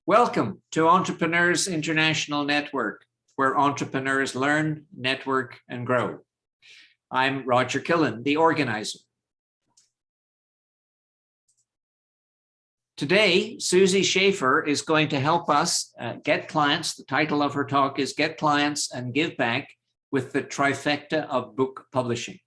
Welcome to Entrepreneurs International Network, where entrepreneurs learn, network, and grow. I'm Roger Killen, the organizer. Today, Susie Schaefer is going to help us get clients. The title of her talk is Get Clients and Give Back with the Trifecta of Book Publishing.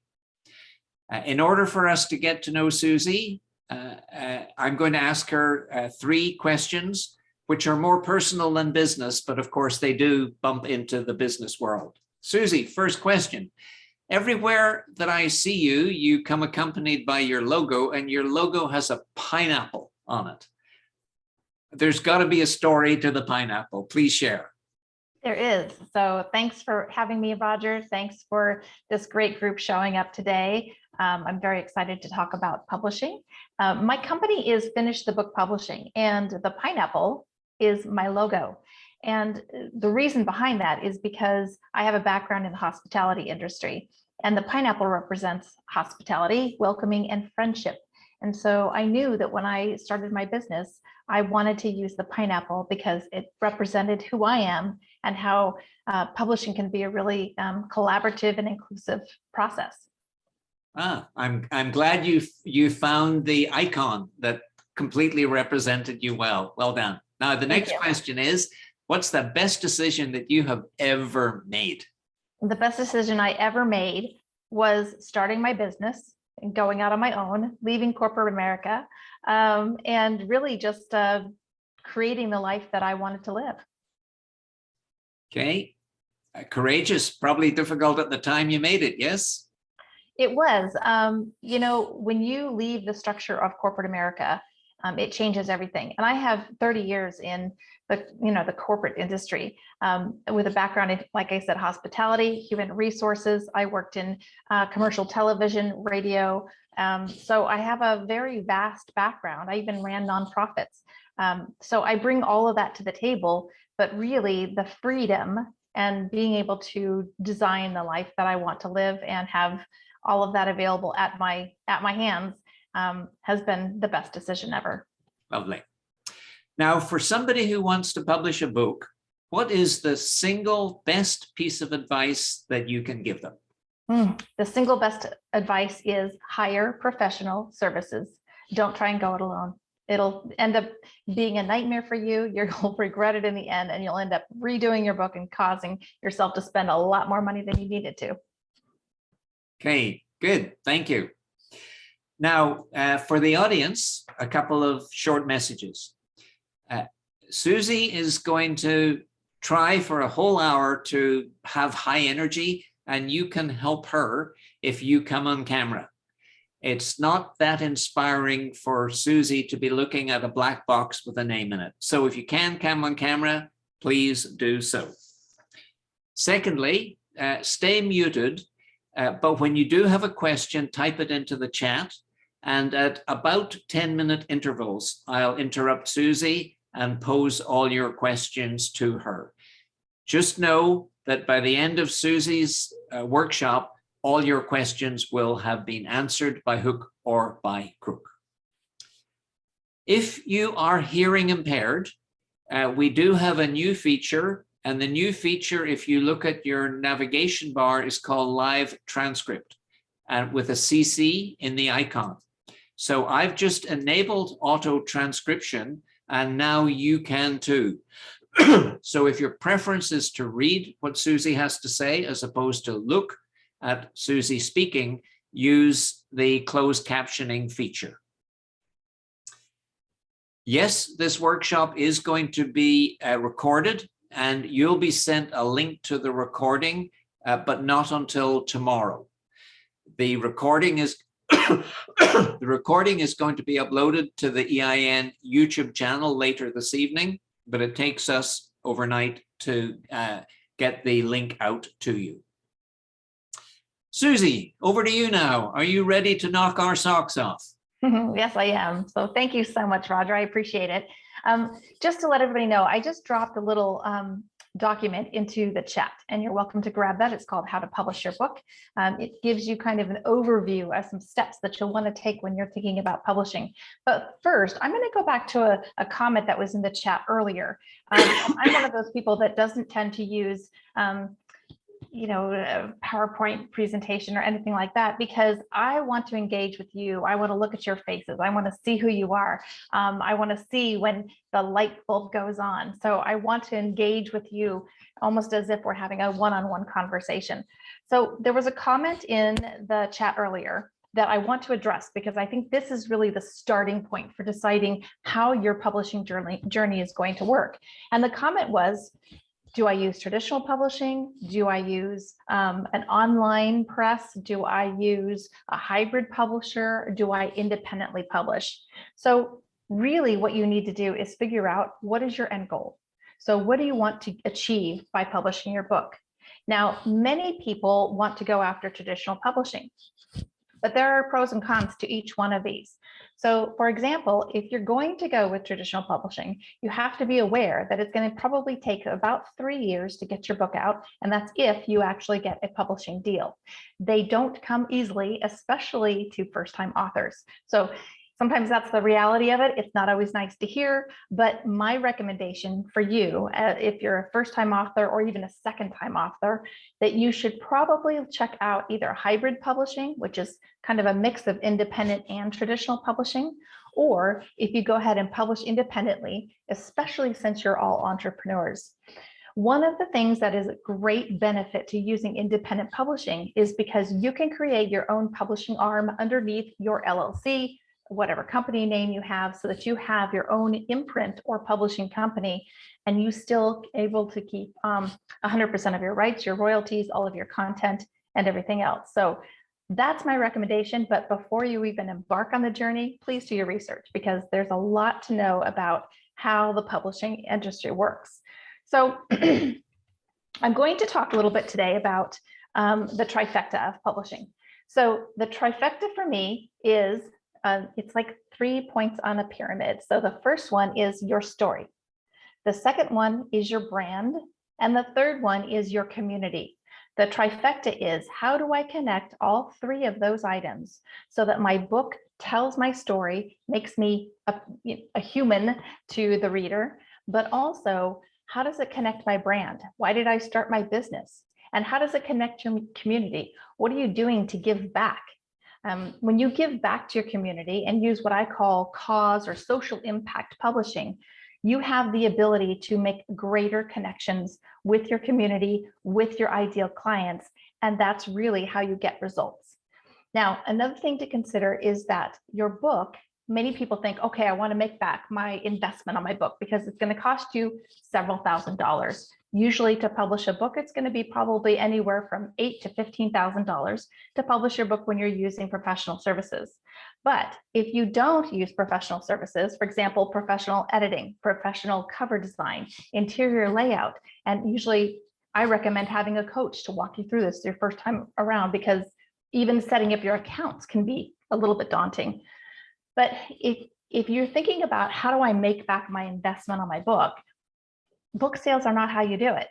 In order for us to get to know Susie, I'm going to ask her three questions, which are more personal than business, but of course they do bump into the business world. Susie, first question. Everywhere that I see you, you come accompanied by your logo, and your logo has a pineapple on it. There's got to be a story to the pineapple. Please share. There is. So thanks for having me, Roger. Thanks for this great group showing up today. I'm very excited to talk about publishing. My company is Finish the Book Publishing, and the pineapple is my logo. And the reason behind that is because I have a background in the hospitality industry, and the pineapple represents hospitality, welcoming, and friendship. And so I knew that when I started my business, I wanted to use the pineapple because it represented who I am and how publishing can be a really collaborative and inclusive process. I'm glad you found the icon that completely represented you well. Well done. Now, the next question is, what's the best decision that you have ever made? The best decision I ever made was starting my business and going out on my own, leaving corporate America, and really just creating the life that I wanted to live. Okay. Courageous, probably difficult at the time you made it, yes? It was. You know, when you leave the structure of corporate America, it changes everything. And I have 30 years in the corporate industry with a background in, like I said, hospitality, human resources. I worked in commercial television, radio. So I have a very vast background. I even ran nonprofits. So I bring all of that to the table, but really the freedom and being able to design the life that I want to live and have all of that available at my hands has been the best decision ever. Lovely. Now, for somebody who wants to publish a book, what is the single best piece of advice that you can give them? The single best advice is hire professional services. Don't try and go it alone. It'll end up being a nightmare for you. You'll regret it in the end, and you'll end up redoing your book and causing yourself to spend a lot more money than you needed to. Okay, good. Thank you. Now, for the audience, a couple of short messages. Susie is going to try for a whole hour to have high energy, and you can help her if you come on camera. It's not that inspiring for Susie to be looking at a black box with a name in it. So if you can come on camera, please do so. Secondly, stay muted. But when you do have a question, type it into the chat. And at about 10-minute intervals, I'll interrupt Susie and pose all your questions to her. Just know that by the end of Susie's workshop, all your questions will have been answered by hook or by crook. If you are hearing impaired, we do have a new feature. And the new feature, if you look at your navigation bar, is called Live Transcript, and with a CC in the icon. So I've just enabled auto transcription, and now you can too. So if your preference is to read what Susie has to say, as opposed to look at Susie speaking, use the closed captioning feature. Yes, this workshop is going to be recorded, and you'll be sent a link to the recording, but not until tomorrow. The recording is the recording is going to be uploaded to the EIN YouTube channel later this evening, but it takes us overnight to get the link out to you. Susie, over to you now. Are you ready to knock our socks off? Yes, I am. So thank you so much, Roger. I appreciate it. Just to let everybody know, I just dropped a little document into the chat, and you're welcome to grab that. It's called How to Publish Your Book. It gives you kind of an overview of some steps that you'll want to take when you're thinking about publishing. But first, I'm going to go back to a comment that was in the chat earlier. I'm one of those people that doesn't tend to use a PowerPoint presentation or anything like that, because I want to engage with you. I want to look at your faces. I want to see who you are. I want to see when the light bulb goes on. So I want to engage with you almost as if we're having a one-on-one conversation. So there was a comment in the chat earlier that I want to address, because I think this is really the starting point for deciding how your publishing journey is going to work. And the comment was, do I use traditional publishing? Do I use an online press? Do I use a hybrid publisher? Do I independently publish? So really what you need to do is figure out, what is your end goal? So what do you want to achieve by publishing your book? Now, many people want to go after traditional publishing, but there are pros and cons to each one of these. So for example, if you're going to go with traditional publishing, you have to be aware that it's going to probably take about 3 years to get your book out. And that's if you actually get a publishing deal. They don't come easily, especially to first-time authors. So sometimes that's the reality of it. It's not always nice to hear, but my recommendation for you, if you're a first-time author or even a second-time author, that you should probably check out either hybrid publishing, which is kind of a mix of independent and traditional publishing, or if you go ahead and publish independently, especially since you're all entrepreneurs. One of the things that is a great benefit to using independent publishing is because you can create your own publishing arm underneath your LLC, whatever company name you have, so that you have your own imprint or publishing company, and you still able to keep 100% of your rights, your royalties, all of your content, and everything else. So that's my recommendation. But before you even embark on the journey, please do your research, because there's a lot to know about how the publishing industry works. So I'm going to talk a little bit today about the trifecta of publishing. So the trifecta for me is it's like 3 points on a pyramid. So the first one is your story. The second one is your brand. And the third one is your community. The trifecta is, how do I connect all 3 of those items so that my book tells my story, makes me a human to the reader, but also how does it connect my brand? Why did I start my business? And how does it connect your community? What are you doing to give back? When you give back to your community and use what I call cause or social impact publishing, you have the ability to make greater connections with your community, with your ideal clients, and that's really how you get results. Now, another thing to consider is that your book, many people think, okay, I want to make back my investment on my book because it's going to cost you several $1,000s. Usually to publish a book, it's going to be probably anywhere from $8,000 to $15,000 to publish your book when you're using professional services. But if you don't use professional services, for example, professional editing, professional cover design, interior layout, and usually I recommend having a coach to walk you through this your first time around, because even setting up your accounts can be a little bit daunting. But if you're thinking about how do I make back my investment on my book, book sales are not how you do it.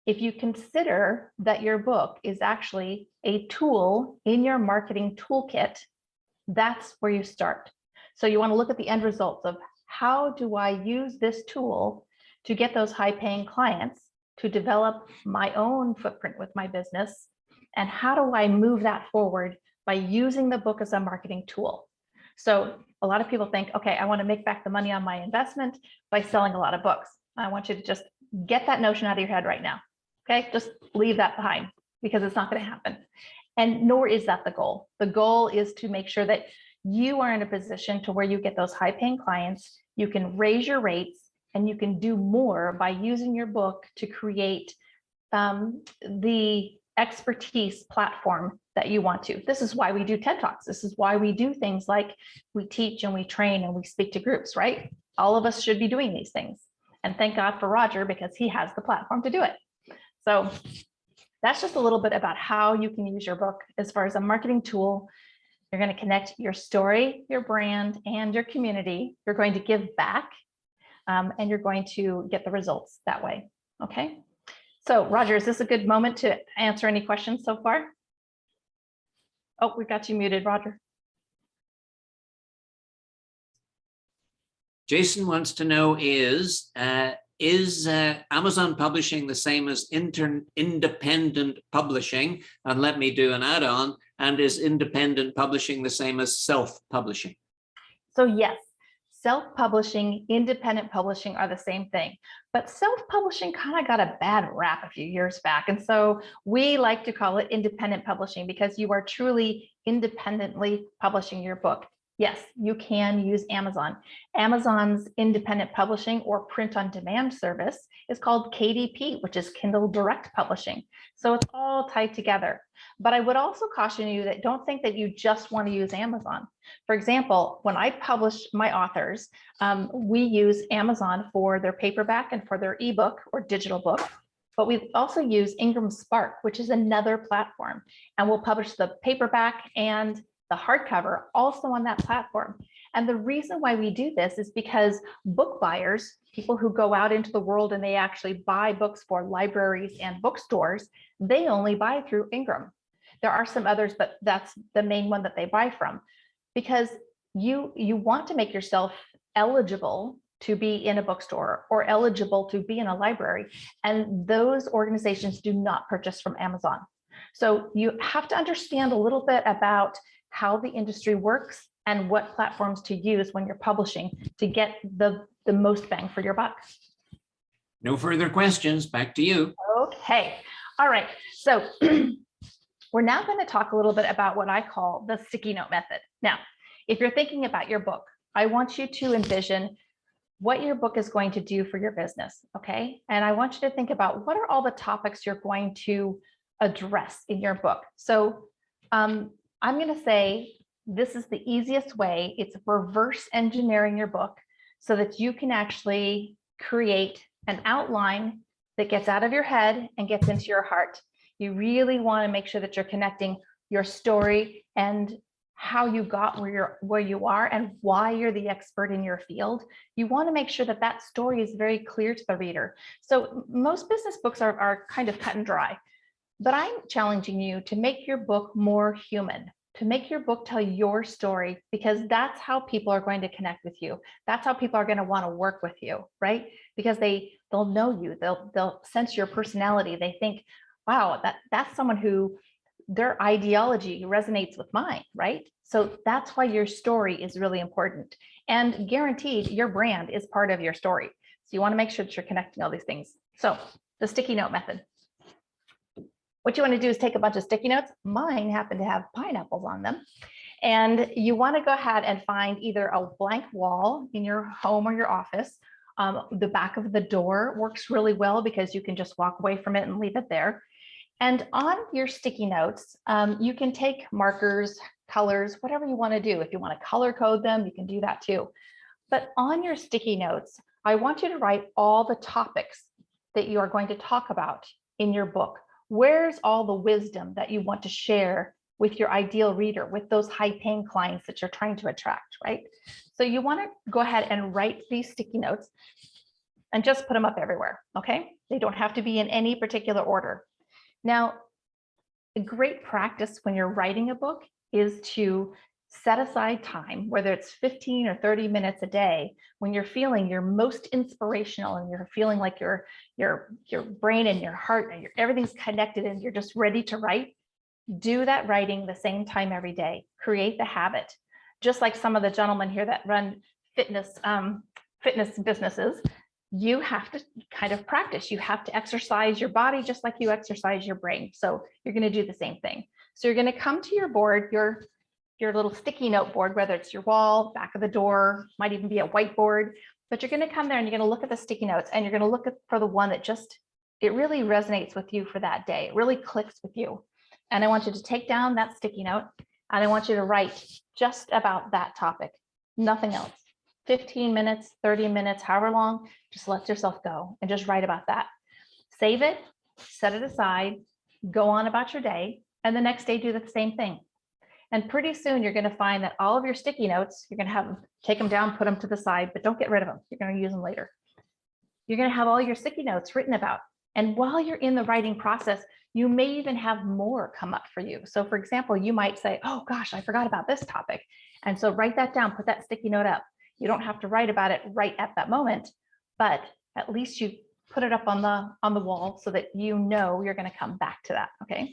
If you consider that your book is actually a tool in your marketing toolkit, that's where you start. So you want to look at the end results of, how do I use this tool to get those high-paying clients, to develop my own footprint with my business, and how do I move that forward by using the book as a marketing tool? So a lot of people think, okay, I want to make back the money on my investment by selling a lot of books. I want you to just get that notion out of your head right now. Okay, just leave that behind, because it's not going to happen. And nor is that the goal. The goal is to make sure that you are in a position to where you get those high-paying clients, you can raise your rates, and you can do more by using your book to create the expertise platform that you want to. This is why we do TED Talks. This is why we do things like we teach and we train and we speak to groups, right? All of us should be doing these things. And thank God for Roger, because he has the platform to do it. So that's just a little bit about how you can use your book as far as a marketing tool. You're going to connect your story, your brand, and your community. You're going to give back, and you're going to get the results that way. Okay. So Roger, is this a good moment to answer any questions so far? Oh, we got you muted, Roger. Jason wants to know is Amazon publishing the same as independent publishing? And let me do an add-on. And is independent publishing the same as self-publishing? So yes, self-publishing, independent publishing are the same thing, but self-publishing kind of got a bad rap a few years back. And so we like to call it independent publishing because you are truly independently publishing your book. Yes, you can use Amazon. Amazon's independent publishing or print on demand service is called KDP, which is Kindle Direct Publishing. So it's all tied together. But I would also caution you that don't think that you just want to use Amazon. For example, when I publish my authors, we use Amazon for their paperback and for their ebook or digital book. But we also use Ingram Spark, which is another platform. And we'll publish the paperback and the hardcover also on that platform. And the reason why we do this is because book buyers, people who go out into the world and they actually buy books for libraries and bookstores, they only buy through Ingram. There are some others, but that's the main one that they buy from, because you want to make yourself eligible to be in a bookstore or eligible to be in a library. And those organizations do not purchase from Amazon. So you have to understand a little bit about how the industry works and what platforms to use when you're publishing to get the most bang for your buck. No further questions. Back to you. Okay. All right. So we're now going to talk a little bit about what I call the sticky note method. Now, if you're thinking about your book, I want you to envision what your book is going to do for your business. Okay. And I want you to think about what are all the topics you're going to address in your book. So I'm going to say this is the easiest way. It's reverse engineering your book so that you can actually create an outline that gets out of your head and gets into your heart. You really want to make sure that you're connecting your story and how you got where you are and why you're the expert in your field. You want to make sure that that story is very clear to the reader. So most business books are kind of cut and dry. But I'm challenging you to make your book more human, to make your book tell your story, because that's how people are going to connect with you. That's how people are going to want to work with you, right? Because they'll know you, they'll sense your personality. They think, wow, that's someone who their ideology resonates with mine, right? So that's why your story is really important. And guaranteed, your brand is part of your story. So you want to make sure that you're connecting all these things. So the sticky note method. What you want to do is take a bunch of sticky notes. Mine happen to have pineapples on them. And you want to go ahead and find either a blank wall in your home or your office. The back of the door works really well because you can just walk away from it and leave it there. And on your sticky notes, you can take markers, colors, whatever you want to do. If you want to color code them, you can do that too. But on your sticky notes, I want you to write all the topics that you are going to talk about in your book. Where's all the wisdom that you want to share with your ideal reader, with those high-paying clients that you're trying to attract, right? So you want to go ahead and write these sticky notes and just put them up everywhere, okay? They don't have to be in any particular order. Now, a great practice when you're writing a book is to set aside time, whether it's 15 or 30 minutes a day, when you're feeling your most inspirational and you're feeling like your brain and your heart and everything's connected and you're just ready to write. Do that writing the same time every day. Create the habit. Just like some of the gentlemen here that run fitness businesses, you have to kind of practice. You have to exercise your body just like you exercise your brain. So you're going to do the same thing. So you're going to come to your board, your little sticky note board, whether it's your wall, back of the door, might even be a whiteboard, but you're going to come there and you're going to look at the sticky notes and you're going to look for the one that it really resonates with you for that day. It really clicks with you. And I want you to take down that sticky note and I want you to write just about that topic, nothing else. 15 minutes, 30 minutes, however long, just let yourself go and just write about that. Save it, set it aside, go on about your day, and the next day do the same thing. And pretty soon you're going to find that all of your sticky notes, you're going to have them, take them down, put them to the side, but don't get rid of them. You're going to use them later. You're going to have all your sticky notes written about And while you're in the writing process, you may even have more come up for you. So for example, you might say, oh gosh, I forgot about this topic. And so write that down, put that sticky note up. You don't have to write about it right at that moment, but at least you put it up on the wall so that you know you're going to come back to that, okay?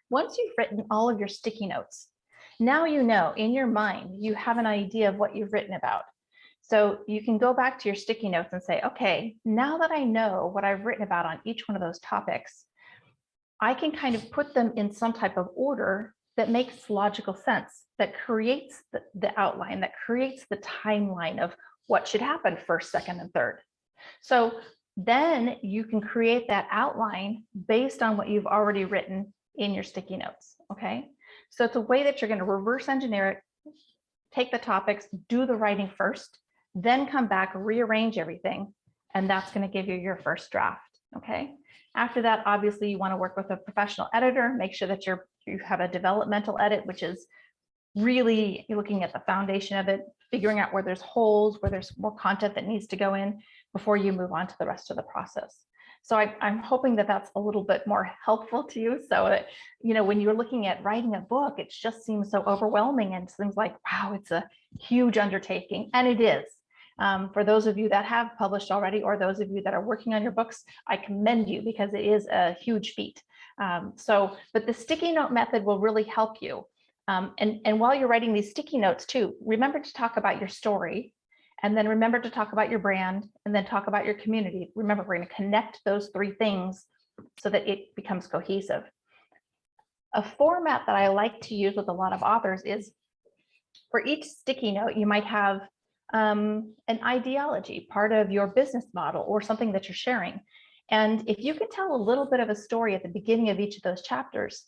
Once you've written all of your sticky notes, now you know in your mind, you have an idea of what you've written about. So you can go back to your sticky notes and say, okay, now that I know what I've written about on each one of those topics, I can kind of put them in some type of order that makes logical sense, that creates the outline, that creates the timeline of what should happen first, second, and third. So then you can create that outline based on what you've already written in your sticky notes, okay? So it's a way that you're going to reverse engineer it, take the topics, do the writing first, then come back, rearrange everything, and that's going to give you your first draft, okay? After that, obviously, you want to work with a professional editor, make sure that you have a developmental edit, which is really looking at the foundation of it, figuring out where there's holes, where there's more content that needs to go in before you move on to the rest of the process. So I'm hoping that that's a little bit more helpful to you. So that, when you're looking at writing a book, it just seems so overwhelming and seems like, wow, it's a huge undertaking. And it is. For those of you that have published already, or those of you that are working on your books, I commend you because it is a huge feat. But the sticky note method will really help you. And while you're writing these sticky notes too, remember to talk about your story, and then remember to talk about your brand, and then talk about your community. Remember, we're going to connect those three things so that it becomes cohesive. A format that I like to use with a lot of authors is, for each sticky note, you might have an ideology, part of your business model, or something that you're sharing. And if you can tell a little bit of a story at the beginning of each of those chapters,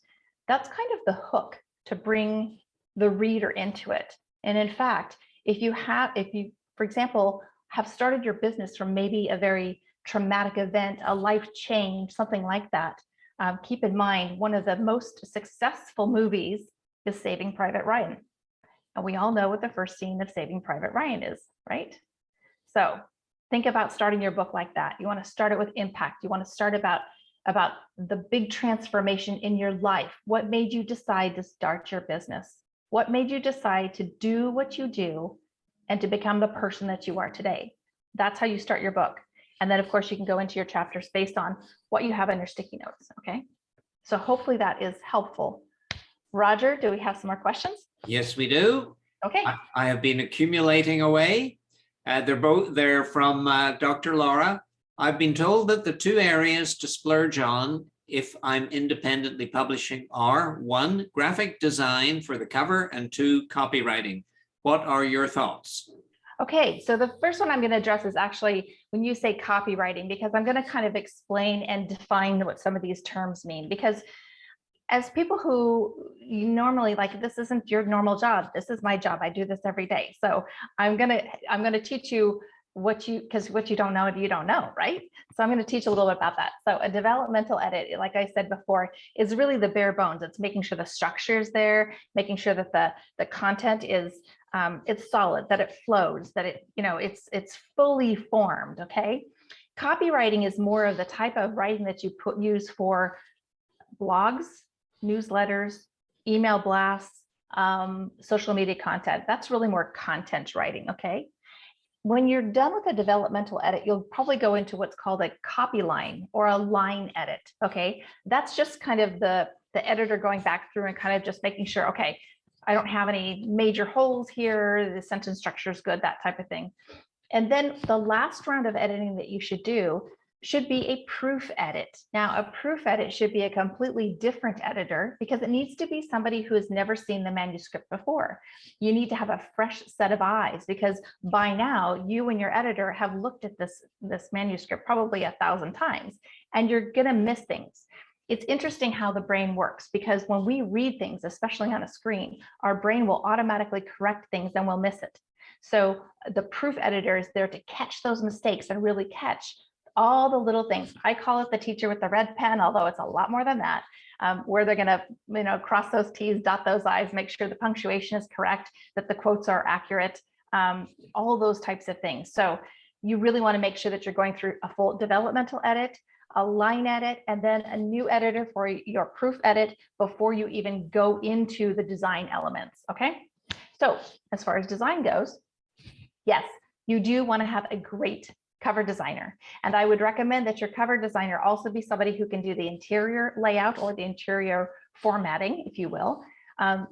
that's kind of the hook to bring the reader into it. And in fact, if you, for example, have started your business from maybe a very traumatic event, a life change, something like that, keep in mind, one of the most successful movies is Saving Private Ryan. And we all know what the first scene of Saving Private Ryan is, right? So think about starting your book like that. You want to start it with impact. You want to start about the big transformation in your life. What made you decide to start your business? What made you decide to do what you do and to become the person that you are today? That's how you start your book. And then of course you can go into your chapters based on what you have in your sticky notes, okay? So hopefully that is helpful. Roger, do we have some more questions? Yes, we do. Okay. I have been accumulating away. They're from Dr. Laura. I've been told that the two areas to splurge on if I'm independently publishing are 1, graphic design for the cover, and 2, copywriting. What are your thoughts? Okay, so the first one I'm going to address is actually when you say copywriting, because I'm going to kind of explain and define what some of these terms mean. Because as people who you normally, like, this isn't your normal job, this is my job, I do this every day. So I'm gonna teach you because what you don't know, you don't know, right? So I'm going to teach a little bit about that. So a developmental edit, like I said before, is really the bare bones. It's making sure the structure is there, making sure that the content is it's solid, that it flows, that it's fully formed. Okay. Copywriting is more of the type of writing that you use for blogs, newsletters, email blasts, social media content. That's really more content writing. Okay. When you're done with a developmental edit, you'll probably go into what's called a copy line or a line edit. Okay. That's just kind of the editor going back through and kind of just making sure, okay, I don't have any major holes here. The sentence structure is good, that type of thing. And then the last round of editing that you should do should be a proof edit. Now, a proof edit should be a completely different editor because it needs to be somebody who has never seen the manuscript before. You need to have a fresh set of eyes because by now you and your editor have looked at this manuscript probably 1,000 times and you're gonna miss things. It's interesting how the brain works because when we read things, especially on a screen, our brain will automatically correct things and we'll miss it. So the proof editor is there to catch those mistakes and really catch all the little things. I call it the teacher with the red pen, although it's a lot more than that, where they're gonna cross those T's, dot those I's, make sure the punctuation is correct, that the quotes are accurate, all those types of things. So you really wanna make sure that you're going through a full developmental edit, a line edit, and then a new editor for your proof edit before you even go into the design elements, okay? So as far as design goes, yes, you do want to have a great cover designer. And I would recommend that your cover designer also be somebody who can do the interior layout or the interior formatting, if you will,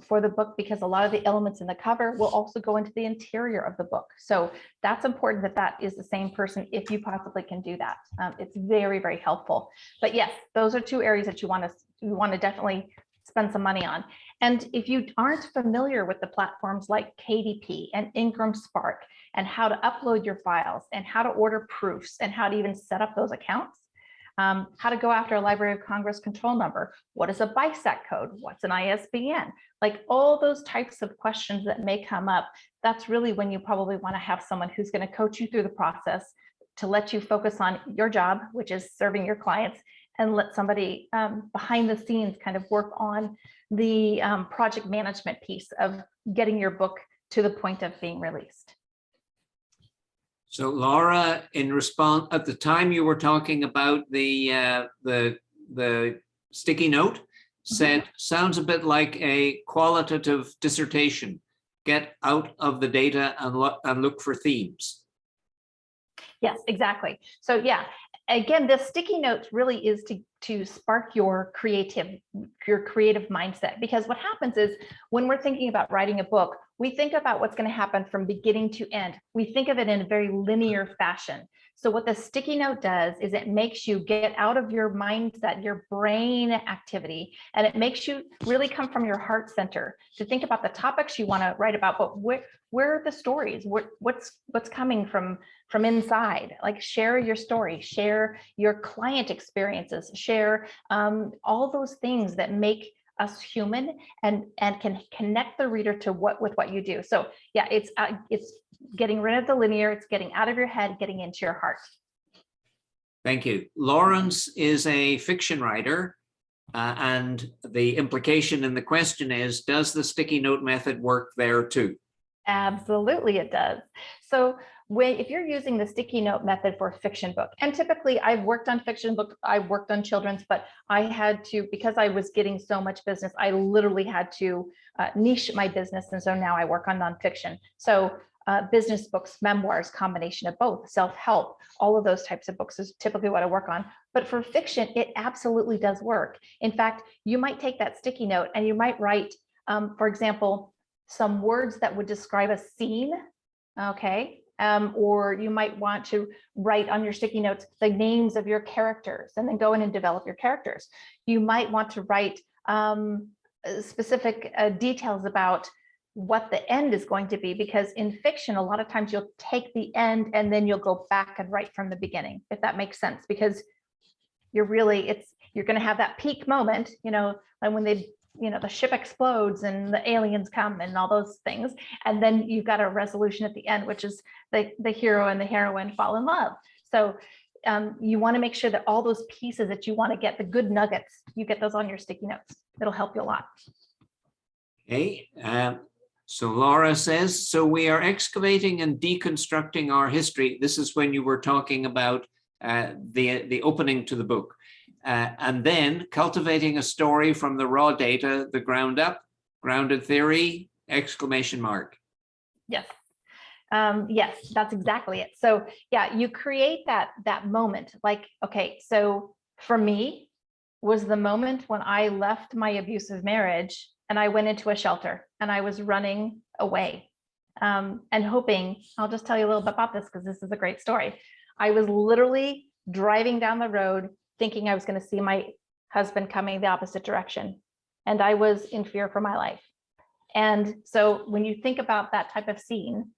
for the book, because a lot of the elements in the cover will also go into the interior of the book. So that's important that that is the same person if you possibly can do that. It's very, very helpful. But yes, those are two areas that you want to definitely spend some money on. And if you aren't familiar with the platforms like KDP and Ingram Spark and how to upload your files and how to order proofs and how to even set up those accounts, how to go after a Library of Congress control number, what is a BISAC code, what's an ISBN, like all those types of questions that may come up, that's really when you probably want to have someone who's going to coach you through the process to let you focus on your job, which is serving your clients, and let somebody behind the scenes kind of work on the project management piece of getting your book to the point of being released. So Laura, in response, at the time you were talking about the sticky note, said, sounds a bit like a qualitative dissertation. Get out of the data and look for themes. Yes, exactly. So yeah, again, the sticky notes really is to spark your creative mindset, because what happens is when we're thinking about writing a book, we think about what's going to happen from beginning to end. We think of it in a very linear fashion. So what the sticky note does is it makes you get out of your mindset, your brain activity, and it makes you really come from your heart center to think about the topics you want to write about, but where are the stories? What's coming from inside? Like, share your story, share your client experiences, share all those things that make us human and can connect the reader to with what you do. So yeah, it's getting rid of the linear, it's getting out of your head, getting into your heart. Thank you. Lawrence is a fiction writer, and the implication in the question is, does the sticky note method work there too? Absolutely, it does. So if you're using the sticky note method for a fiction book, and typically I've worked on fiction books, I've worked on children's, but I had to, because I was getting so much business, I literally had to niche my business. And so now I work on nonfiction. So business books, memoirs, combination of both, self-help, all of those types of books is typically what I work on. But for fiction, it absolutely does work. In fact, you might take that sticky note and you might write, for example, some words that would describe a scene, okay? Or you might want to write on your sticky notes the names of your characters and then go in and develop your characters. You might want to write specific details about what the end is going to be, because in fiction, a lot of times you'll take the end and then you'll go back and write from the beginning, if that makes sense, because you're going to have that peak moment, and when the ship explodes and the aliens come and all those things. And then you've got a resolution at the end, which is the hero and the heroine fall in love. So you want to make sure that all those pieces that you want to get, the good nuggets, you get those on your sticky notes. It'll help you a lot. Okay. So Laura says, so we are excavating and deconstructing our history. This is when you were talking about the opening to the book. And then cultivating a story from the raw data, the ground up, grounded theory, exclamation mark. Yes. Yes, that's exactly it. So yeah, you create that moment. Like, okay, so for me was the moment when I left my abusive marriage and I went into a shelter and I was running away and hoping, I'll just tell you a little bit about this because this is a great story. I was literally driving down the road thinking I was going to see my husband coming the opposite direction. And I was in fear for my life. And so when you think about that type of scene,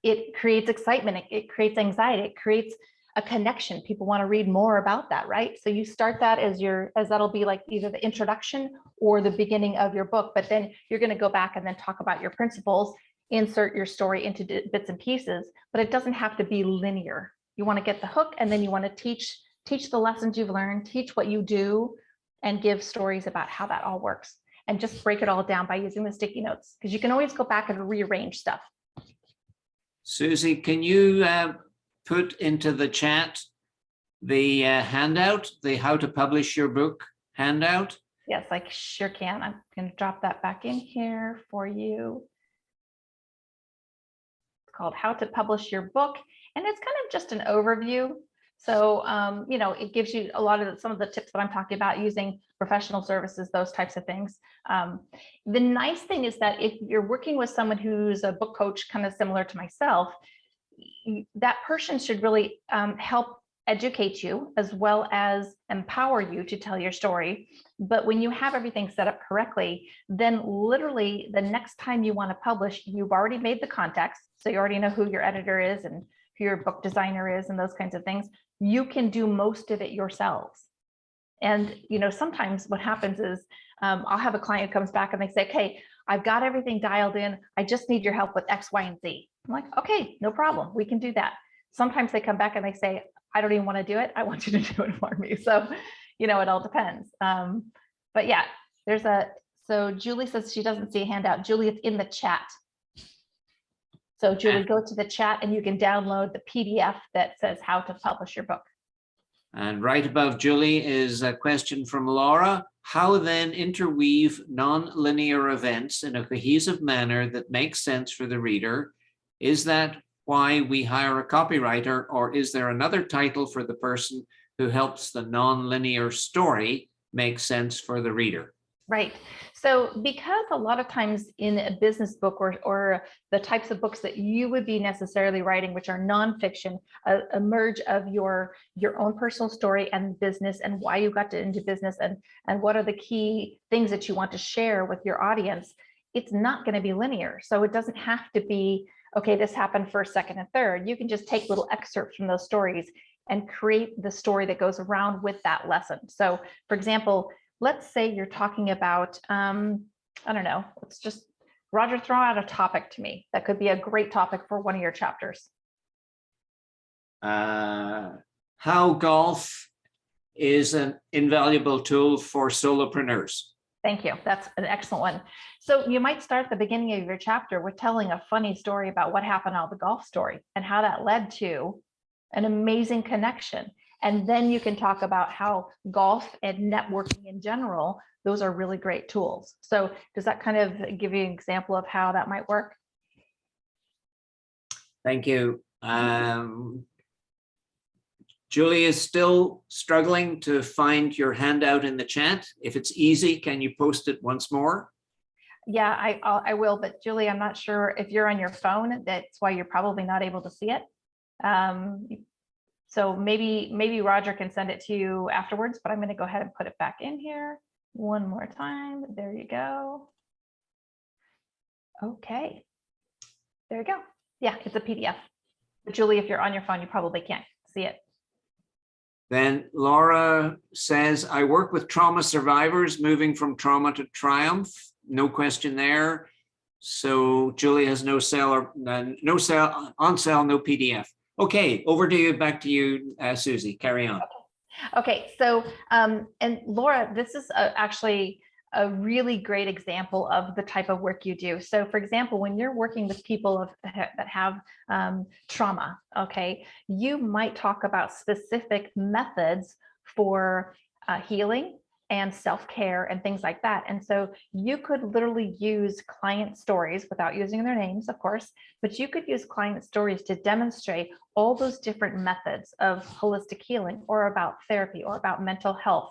it creates excitement, it creates anxiety, it creates a connection. People want to read more about that, right? So you start that as that'll be like either the introduction or the beginning of your book, but then you're going to go back and then talk about your principles, insert your story into bits and pieces, but it doesn't have to be linear. You want to get the hook, and then you want to teach the lessons you've learned, teach what you do, and give stories about how that all works. And just break it all down by using the sticky notes, because you can always go back and rearrange stuff. Susie, can you put into the chat the handout, the How to Publish Your Book handout? Yes, I sure can. I'm going to drop that back in here for you. It's called How to Publish Your Book, and it's kind of just an overview. So, it gives you a lot of some of the tips that I'm talking about using professional services, those types of things. The nice thing is that if you're working with someone who's a book coach, kind of similar to myself, that person should really help educate you as well as empower you to tell your story. But when you have everything set up correctly, then literally the next time you want to publish, you've already made the contacts. So you already know who your editor is and who your book designer is and those kinds of things. You can do most of it yourselves. And, sometimes what happens is I'll have a client who comes back and they say, okay, I've got everything dialed in. I just need your help with X, Y, and Z. I'm like, okay, no problem. We can do that. Sometimes they come back and they say, I don't even want to do it. I want you to do it for me. So, it all depends. But yeah, so Julie says she doesn't see a handout. Julie, it's in the chat. So Julie, go to the chat and you can download the PDF that says how to publish your book. And right above Julie is a question from Laura. How then interweave non-linear events in a cohesive manner that makes sense for the reader? Is that why we hire a copywriter, or is there another title for the person who helps the non-linear story make sense for the reader? Right. So because a lot of times in a business book or the types of books that you would be necessarily writing, which are nonfiction, a merge of your own personal story and business and why you got into business and what are the key things that you want to share with your audience, it's not going to be linear. So it doesn't have to be, okay, this happened first, second, and third. You can just take little excerpts from those stories and create the story that goes around with that lesson. So for example, let's say you're talking about, I don't know, let's just, Roger, throw out a topic to me. That could be a great topic for one of your chapters. How golf is an invaluable tool for solopreneurs. Thank you. That's an excellent one. So you might start at the beginning of your chapter with telling a funny story about what happened on the golf story and how that led to an amazing connection. And then you can talk about how golf and networking in general, those are really great tools. So does that kind of give you an example of how that might work? Thank you. Julie is still struggling to find your handout in the chat. If it's easy, can you post it once more? Yeah, I will. But Julie, I'm not sure if you're on your phone. That's why you're probably not able to see it. So maybe Roger can send it to you afterwards, but I'm going to go ahead and put it back in here one more time. There you go. Okay, there you go. Yeah, it's a PDF. But Julie, if you're on your phone, you probably can't see it. Then Laura says, I work with trauma survivors moving from trauma to triumph. No question there. So Julie has no sale or no sale on sale, no PDF. Okay, over to you, back to you, Susie, carry on. Okay, so, and Laura, this is actually a really great example of the type of work you do. So for example, when you're working with people that have trauma, okay, you might talk about specific methods for healing and self-care and things like that. And so you could literally use client stories without using their names, of course, but you could use client stories to demonstrate all those different methods of holistic healing or about therapy or about mental health,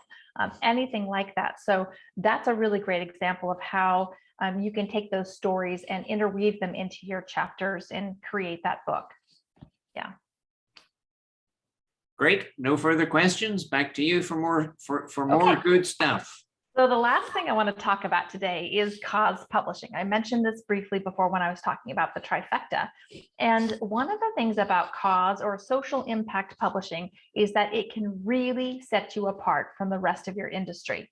anything like that. So that's a really great example of how you can take those stories and interweave them into your chapters and create that book. Yeah. Great. No further questions. Back to you for more Okay. good stuff. So the last thing I want to talk about today is cause publishing. I mentioned this briefly before when I was talking about the trifecta. And one of the things about cause or social impact publishing is that it can really set you apart from the rest of your industry.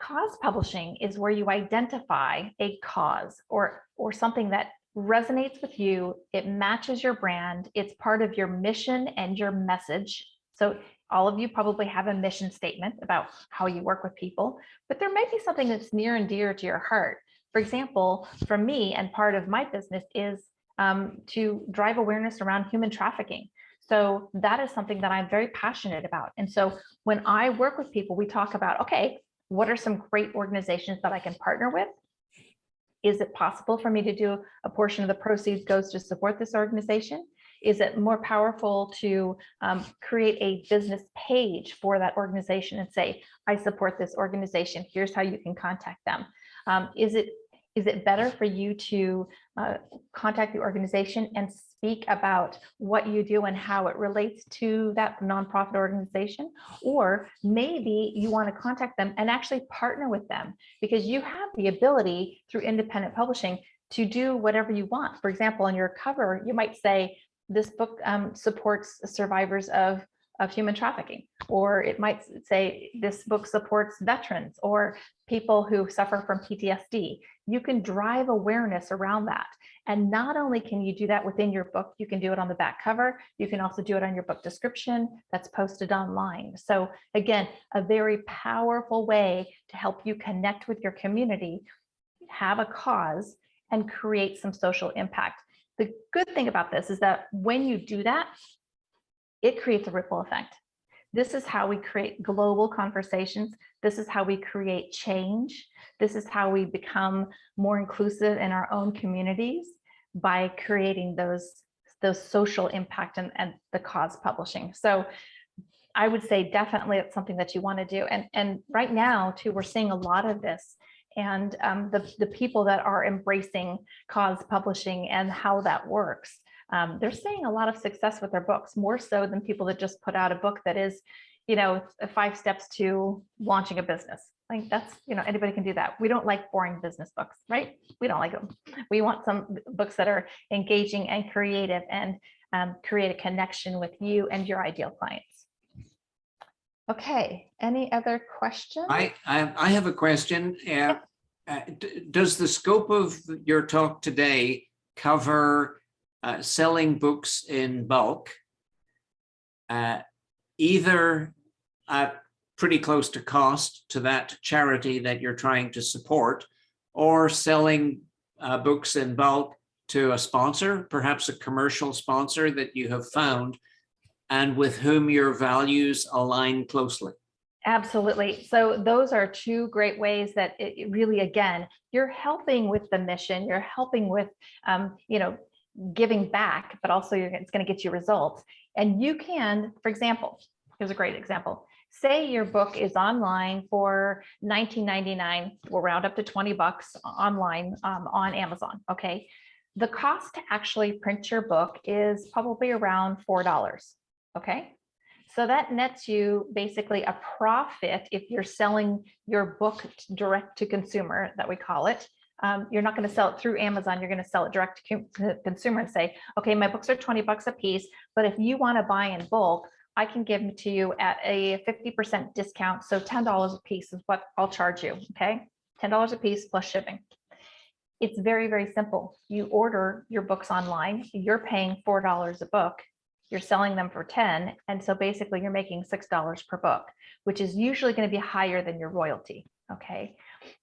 Cause publishing is where you identify a cause or something that resonates with you, it matches your brand, it's part of your mission and your message. So all of you probably have a mission statement about how you work with people, but there might be something that's near and dear to your heart. For example, for me, and part of my business is to drive awareness around human trafficking. So that is something that I'm very passionate about. And so when I work with people, we talk about, okay, what are some great organizations that I can partner with? Is it possible for me to do a portion of the proceeds goes to support this organization? Is it more powerful to create a business page for that organization and say, I support this organization, here's how you can contact them? Is it better for you to contact the organization and speak about what you do and how it relates to that nonprofit organization? Or maybe you want to contact them and actually partner with them, because you have the ability through independent publishing to do whatever you want. For example, on your cover, you might say, this book supports survivors of human trafficking, or it might say this book supports veterans or people who suffer from PTSD. You can drive awareness around that. And not only can you do that within your book, you can do it on the back cover. You can also do it on your book description that's posted online. So again, a very powerful way to help you connect with your community, have a cause, and create some social impact. The good thing about this is that when you do that, it creates a ripple effect. This is how we create global conversations. This is how we create change. This is how we become more inclusive in our own communities, by creating those social impact and the cause publishing. So I would say definitely it's something that you want to do. And right now too, we're seeing a lot of this. And the people that are embracing cause publishing and how that works, they're seeing a lot of success with their books, more so than people that just put out a book that is, 5 steps to launching a business. Like that's, anybody can do that. We don't like boring business books, right? We don't like them. We want some books that are engaging and creative and create a connection with you and your ideal clients. Okay, any other questions? I have a question. Does the scope of your talk today cover selling books in bulk, either at pretty close to cost to that charity that you're trying to support, or selling books in bulk to a sponsor, perhaps a commercial sponsor that you have found and with whom your values align closely? Absolutely. So those are 2 great ways that it really, again, you're helping with the mission, you're helping with, giving back, but also it's going to get you results. And you can, for example, here's a great example. Say your book is online for $19.99. We'll round up to $20 online on Amazon. Okay. The cost to actually print your book is probably around $4. Okay. So that nets you basically a profit if you're selling your book direct to consumer, that we call it. You're not going to sell it through Amazon. You're going to sell it direct to consumer and say, okay, my books are $20 a piece, but if you want to buy in bulk, I can give them to you at a 50% discount. So $10 a piece is what I'll charge you. Okay. $10 a piece plus shipping. It's very, very simple. You order your books online, you're paying $4 a book. You're selling them for 10. And so basically you're making $6 per book, which is usually going to be higher than your royalty. Okay.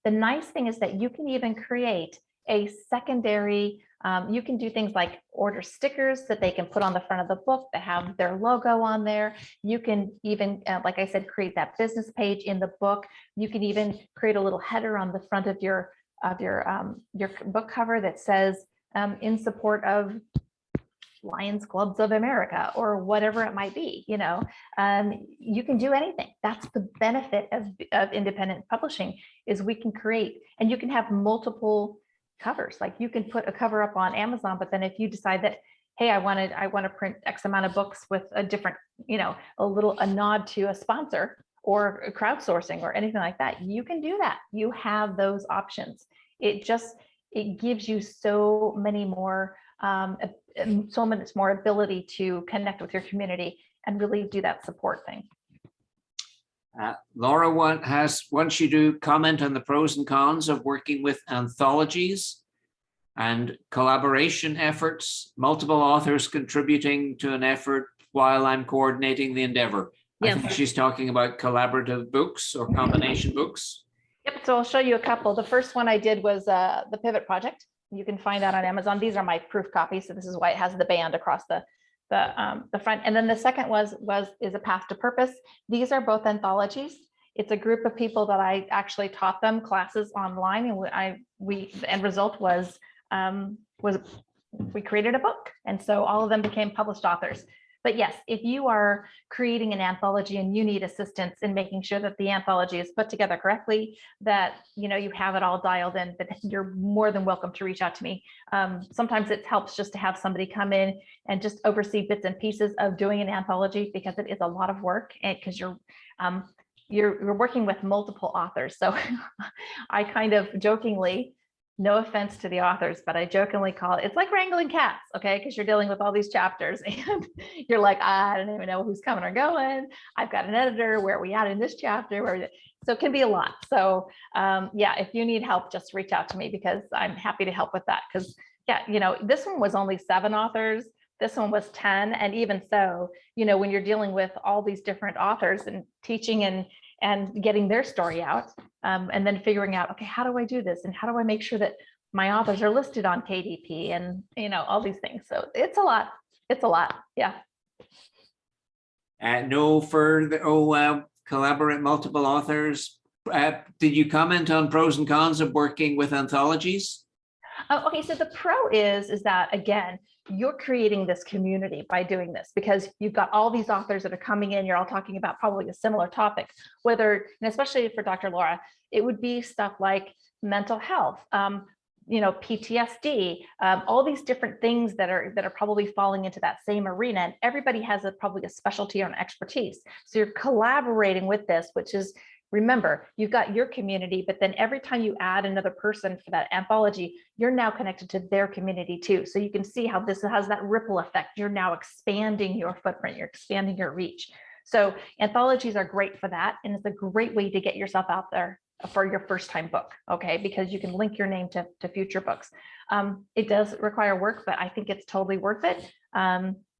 The nice thing is that you can even create a secondary, you can do things like order stickers that they can put on the front of the book that have their logo on there. You can even, like I said, create that business page in the book. You can even create a little header on the front of your book cover that says in support of Lions Clubs of America or whatever it might be. You can do anything. That's the benefit of independent publishing, is we can create, and you can have multiple covers. Like you can put a cover up on Amazon, but then if you decide that, hey, I want to print X amount of books with a different, a nod to a sponsor or crowdsourcing or anything like that, you can do that. You have those options. It gives you so many more, so much more ability to connect with your community and really do that support thing. Laura wants you to comment on the pros and cons of working with anthologies and collaboration efforts, multiple authors contributing to an effort while I'm coordinating the endeavor. Yes. I think she's talking about collaborative books or combination books. Yep, so I'll show you a couple. The first one I did was the Pivot Project. You can find that on Amazon. These are my proof copies. So this is why it has the band across the front. And then the second is A Path to Purpose. These are both anthologies. It's a group of people that I actually taught them classes online, and the end result was we created a book. And so all of them became published authors. But yes, if you are creating an anthology and you need assistance in making sure that the anthology is put together correctly, that you have it all dialed in, but you're more than welcome to reach out to me. Sometimes it helps just to have somebody come in and just oversee bits and pieces of doing an anthology, because it is a lot of work, and because you're working with multiple authors. So I kind of jokingly, no offense to the authors, but I jokingly call it's like wrangling cats, okay? Because you're dealing with all these chapters and you're like, I don't even know who's coming or going. I've got an editor. Where are we at in this chapter? So it can be a lot. So yeah, if you need help, just reach out to me, because I'm happy to help with that. Because yeah, this one was only 7 authors. This one was 10. And even so, when you're dealing with all these different authors and teaching and getting their story out, and then figuring out, okay, how do I do this? And how do I make sure that my authors are listed on KDP and, all these things. So it's a lot. It's a lot. Yeah. No further, collaborate multiple authors. Did you comment on pros and cons of working with anthologies? Okay, so the pro is that, again, you're creating this community by doing this, because you've got all these authors that are coming in. You're all talking about probably a similar topic, and especially for Dr. Laura, it would be stuff like mental health, PTSD, all these different things that are probably falling into that same arena. And everybody has probably a specialty or an expertise. So you're collaborating with this, which is, remember, you've got your community, but then every time you add another person for that anthology, you're now connected to their community too. So you can see how this has that ripple effect. You're now expanding your footprint, you're expanding your reach. So anthologies are great for that. And it's a great way to get yourself out there for your first time book, okay? Because you can link your name to future books. It does require work, but I think it's totally worth it.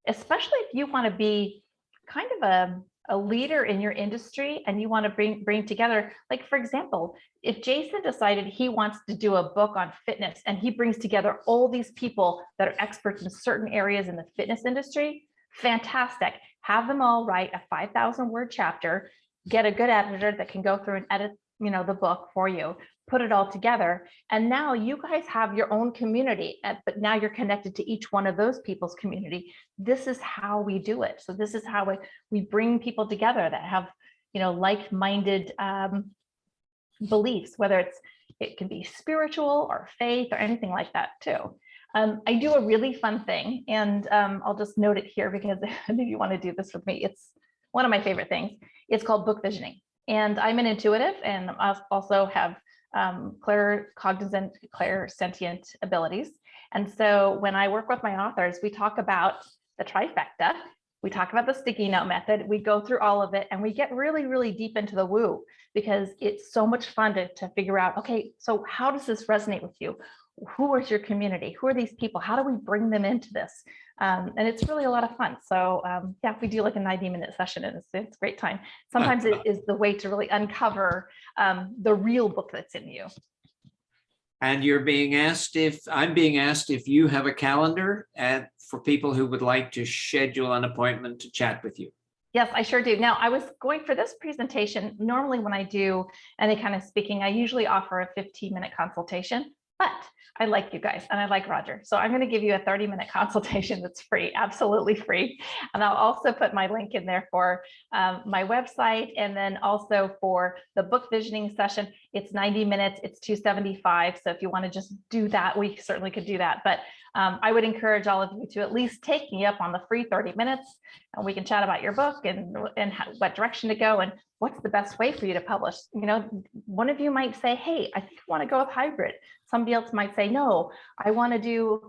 Especially if you want to be kind of a leader in your industry and you want to bring together, like, for example, if Jason decided he wants to do a book on fitness and he brings together all these people that are experts in certain areas in the fitness industry, fantastic. Have them all write a 5,000 word chapter, get a good editor that can go through and edit, the book for you, put it all together. And now you guys have your own community, but now you're connected to each one of those people's community. This is how we do it. So this is how we bring people together that have, like-minded beliefs, whether it can be spiritual or faith or anything like that too. I do a really fun thing, and I'll just note it here because I know you want to do this with me. It's one of my favorite things. It's called book visioning. And I'm an intuitive, and I also have clairsentient abilities. And so when I work with my authors, we talk about the trifecta, we talk about the sticky note method, we go through all of it, and we get really, really deep into the woo, because it's so much fun to figure out, okay, so how does this resonate with you? Who is your community? Who are these people? How do we bring them into this? And it's really a lot of fun. So yeah, we do like a 90-minute session, and it's a great time. Sometimes it is the way to really uncover the real book that's in you. And I'm being asked if you have a calendar for people who would like to schedule an appointment to chat with you. Yes, I sure do. Now, I was going for this presentation. Normally when I do any kind of speaking, I usually offer a 15-minute consultation. But I like you guys and I like Roger. So I'm going to give you a 30-minute consultation that's free, absolutely free. And I'll also put my link in there for my website, and then also for the book visioning session. It's 90 minutes, it's $275. So if you want to just do that, we certainly could do that. But I would encourage all of you to at least take me up on the free 30 minutes, and we can chat about your book and what direction to go and what's the best way for you to publish. One of you might say, hey, I think I want to go with hybrid. Somebody else might say, no, I want to do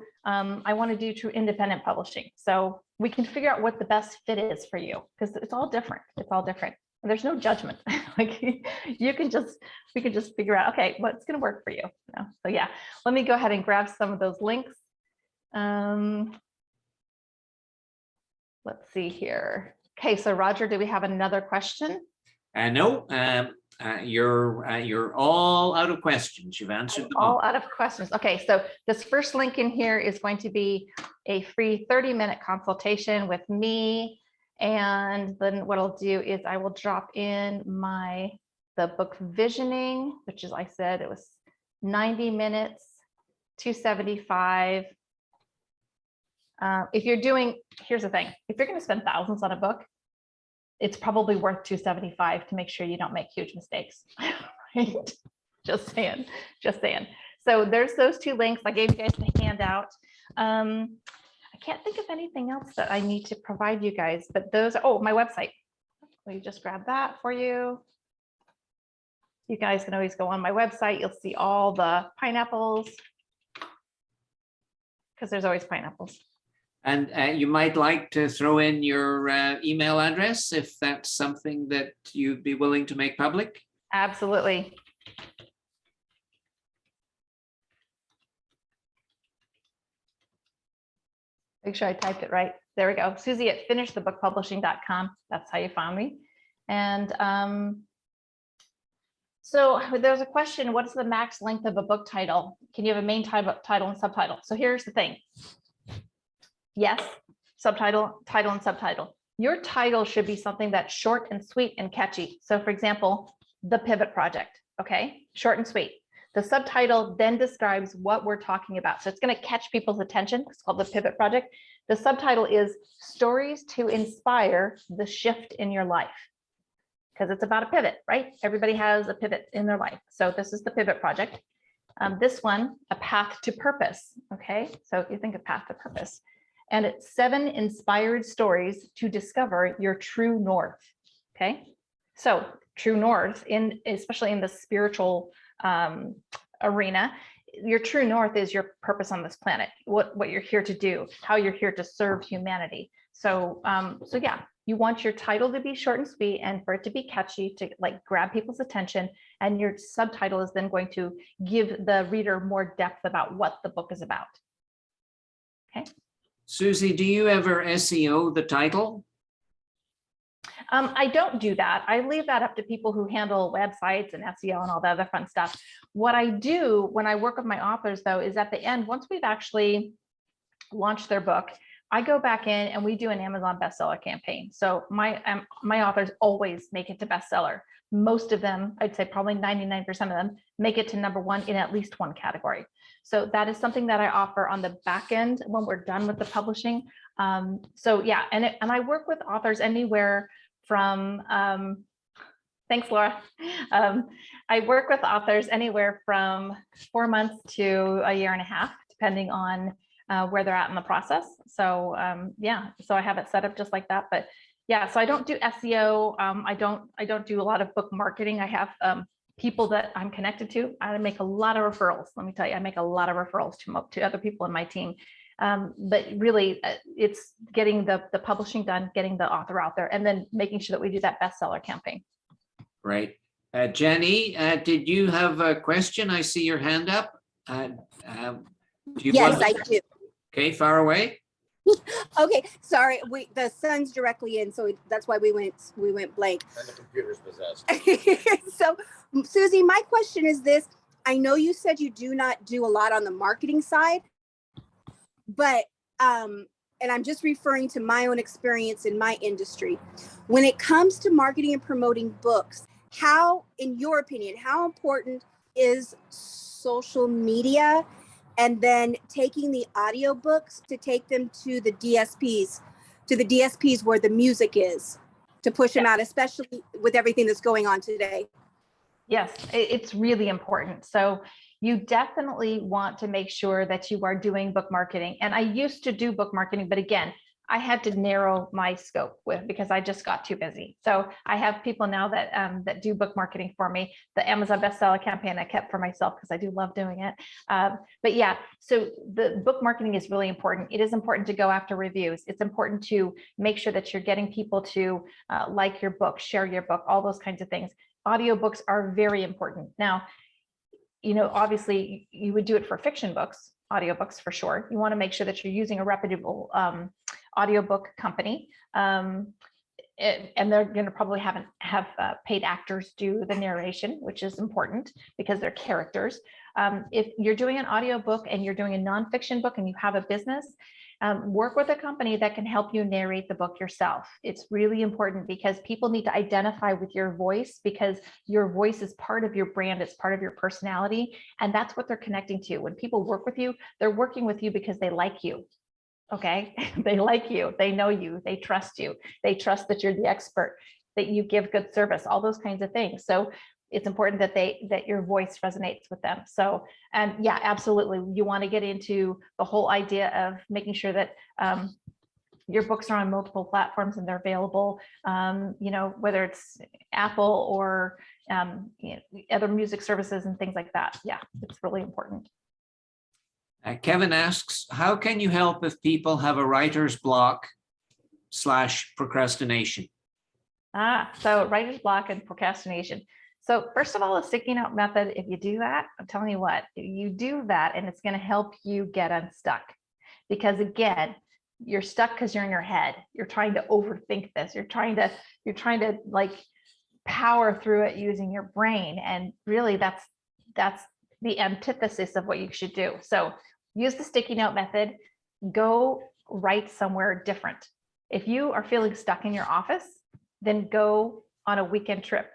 true independent publishing. So we can figure out what the best fit is for you, because it's all different. It's all different. There's no judgment. Like we can just figure out, okay, what's going to work for you. So yeah, let me go ahead and grab some of those links. Let's see here. Okay, so Roger, do we have another question? No. You're all out of questions. You've answered them all all. out of questions. Okay, so this first link in here is going to be a free 30-minute consultation with me. And then what I'll do is I will drop in the book visioning, which is, I said it was 90 minutes, 275. If you're doing, here's the thing, if you're going to spend thousands on a book, it's probably worth 275 to make sure you don't make huge mistakes. Right? Just saying. So there's those two links. I gave you guys the handout. I can't think of anything else that I need to provide you guys, but those, oh, my website. We just grab that for you. You guys can always go on my website. You'll see all the pineapples, because there's always pineapples. And you might like to throw in your email address if that's something that you'd be willing to make public. Absolutely. Make sure I typed it right. There we go. Susie at finishthebookpublishing.com. That's how you found me. And so there's a question, what's the max length of a book title? Can you have a main title and subtitle? So here's the thing. Yes, subtitle, title, and subtitle. Your title should be something that's short and sweet and catchy. So for example, The Pivot Project, okay? Short and sweet. The subtitle then describes what we're talking about. So it's going to catch people's attention. It's called The Pivot Project. The subtitle is Stories to Inspire the Shift in Your Life, because it's about a pivot, right? Everybody has a pivot in their life. So this is The Pivot Project. This one, A Path to Purpose, okay? So if you think of Path to Purpose, and it's 7 inspired stories to discover your true north, okay? So true north, especially in the spiritual arena, your true north is your purpose on this planet, what you're here to do, how you're here to serve humanity. So yeah, you want your title to be short and sweet and for it to be catchy, to like grab people's attention, and your subtitle is then going to give the reader more depth about what the book is about. Okay. Susie, do you ever SEO the title? I don't do that. I leave that up to people who handle websites and SEO and all the other fun stuff. What I do when I work with my authors, though, is at the end, once we've actually launched their book, I go back in and we do an Amazon bestseller campaign. So my authors always make it to bestseller. Most of them, I'd say probably 99% of them, make it to #1 in at least one category. So that is something that I offer on the back end when we're done with the publishing. So yeah, and I work with authors anywhere from, thanks, Laura. I work with authors anywhere from 4 months to a year and a half, depending on where they're at in the process. So yeah, so I have it set up just like that. But yeah, so I don't do SEO. I don't do a lot of book marketing. I have people that I'm connected to. I make a lot of referrals. Let me tell you, I make a lot of referrals to other people in my team. But really, it's getting the publishing done, getting the author out there, and then making sure that we do that bestseller campaign. Right. Jenny, did you have a question? I see your hand up. Yes, I do. Okay, far away. Okay, sorry, the sun's directly in, so that's why we went blank. And the computer's possessed. So, Susie, my question is this. I know you said you do not do a lot on the marketing side, but and I'm just referring to my own experience in my industry. When it comes to marketing and promoting books, how, in your opinion, how important is social media, and then taking the audiobooks to take them to the DSPs where the music is, to push them out, especially with everything that's going on today? Yes, it's really important. So you definitely want to make sure that you are doing book marketing. And I used to do book marketing, but again, I had to narrow my scope because I just got too busy. So I have people now that do book marketing for me. The Amazon bestseller campaign I kept for myself because I do love doing it. But yeah, so the book marketing is really important. It is important to go after reviews. It's important to make sure that you're getting people to like your book, share your book, all those kinds of things. Audiobooks are very important. Now, you know, obviously you would do it for fiction books, audiobooks for sure. You want to make sure that you're using a reputable audiobook company. and they're going to probably have paid actors do the narration, which is important because they're characters. If you're doing an audiobook and you're doing a nonfiction book and you have a business, work with a company that can help you narrate the book yourself. It's really important because people need to identify with your voice, because your voice is part of your brand, it's part of your personality, and that's what they're connecting to. When people work with you, they're working with you because they like you. Okay, they like you, they know you, they trust that you're the expert, that you give good service, all those kinds of things. So it's important that your voice resonates with them. So, and yeah, absolutely, you want to get into the whole idea of making sure that your books are on multiple platforms and they're available, whether it's Apple or other music services and things like that. Yeah, it's really important. Kevin asks, how can you help if people have a writer's block / procrastination? So writer's block and procrastination. So first of all, a sticky note method, if you do that, I'm telling you what, you do that and it's going to help you get unstuck. Because again, you're stuck because you're in your head. You're trying to overthink this. You're trying to like power through it using your brain. And really that's the antithesis of what you should do. So use the sticky note method, go write somewhere different. If you are feeling stuck in your office, then go on a weekend trip.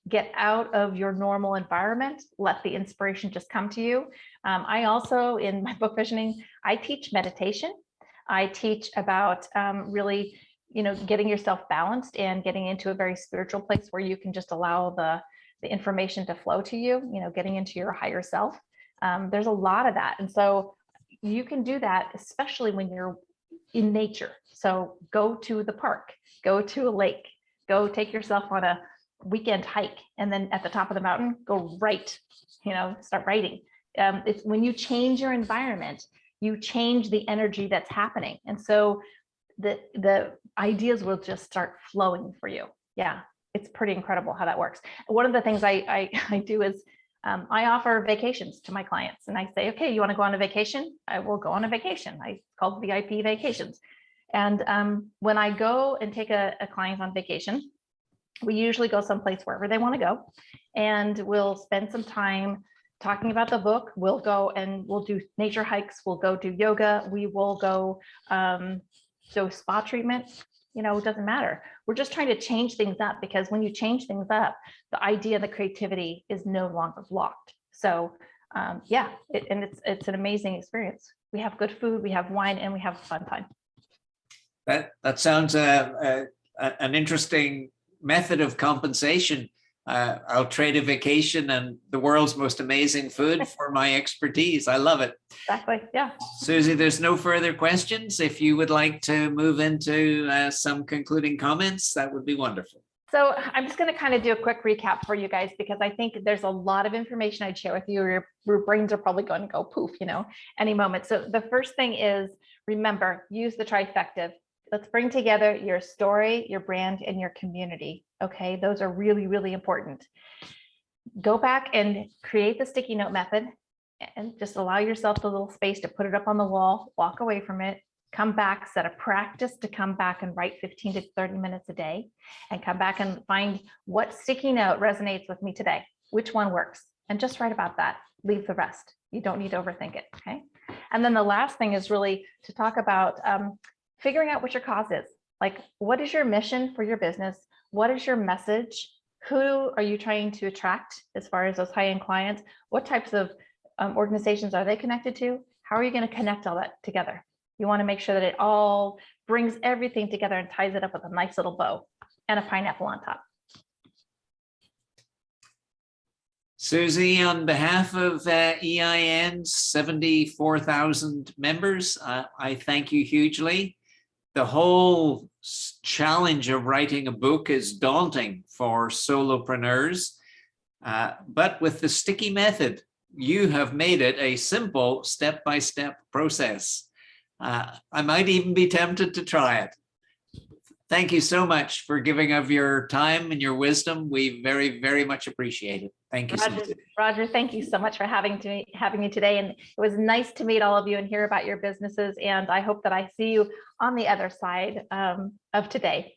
Get out of your normal environment, let the inspiration just come to you. I also, in my book visioning, I teach meditation. I teach about really, getting yourself balanced and getting into a very spiritual place where you can just allow the information to flow to you, getting into your higher self. There's a lot of that. And so you can do that, especially when you're in nature. So go to the park, go to a lake, go take yourself on a weekend hike, and then at the top of the mountain, go write, start writing. It's when you change your environment, you change the energy that's happening. And so the ideas will just start flowing for you. Yeah, it's pretty incredible how that works. One of the things I do is I offer vacations to my clients, and I say, okay, you want to go on a vacation? I will go on a vacation. I call VIP vacations. And when I go and take a client on vacation, we usually go someplace wherever they want to go, and we'll spend some time talking about the book. We'll go and we'll do nature hikes. We'll go do yoga. We will go do spa treatment. It doesn't matter. We're just trying to change things up, because when you change things up, the idea, the creativity is no longer blocked. So it's an amazing experience. We have good food, we have wine, and we have a fun time. That sounds an interesting method of compensation. I'll trade a vacation and the world's most amazing food for my expertise. I love it. Exactly. Yeah. Susie, there's no further questions. If you would like to move into some concluding comments, that would be wonderful. So I'm just going to kind of do a quick recap for you guys, because I think there's a lot of information I'd share with you. Your brains are probably going to go poof, any moment. So the first thing is, remember, use the trifecta. Let's bring together your story, your brand, and your community. Okay, those are really, really important. Go back and create the sticky note method and just allow yourself the little space to put it up on the wall, walk away from it, come back, set a practice to come back and write 15 to 30 minutes a day, and come back and find what sticky note resonates with me today, which one works, and just write about that. Leave the rest. You don't need to overthink it, okay? And then the last thing is really to talk about figuring out what your cause is. Like, what is your mission for your business? What is your message? Who are you trying to attract as far as those high-end clients? What types of organizations are they connected to? How are you going to connect all that together? You want to make sure that it all brings everything together and ties it up with a nice little bow and a pineapple on top. Susie, on behalf of EIN's 74,000 members, I thank you hugely. The whole challenge of writing a book is daunting for solopreneurs, but with the sticky method, you have made it a simple step-by-step process. I might even be tempted to try it. Thank you so much for giving of your time and your wisdom. We very, very much appreciate it. Thank you, Susie. Roger, thank you so much for having me today. And it was nice to meet all of you and hear about your businesses. And I hope that I see you on the other side of today.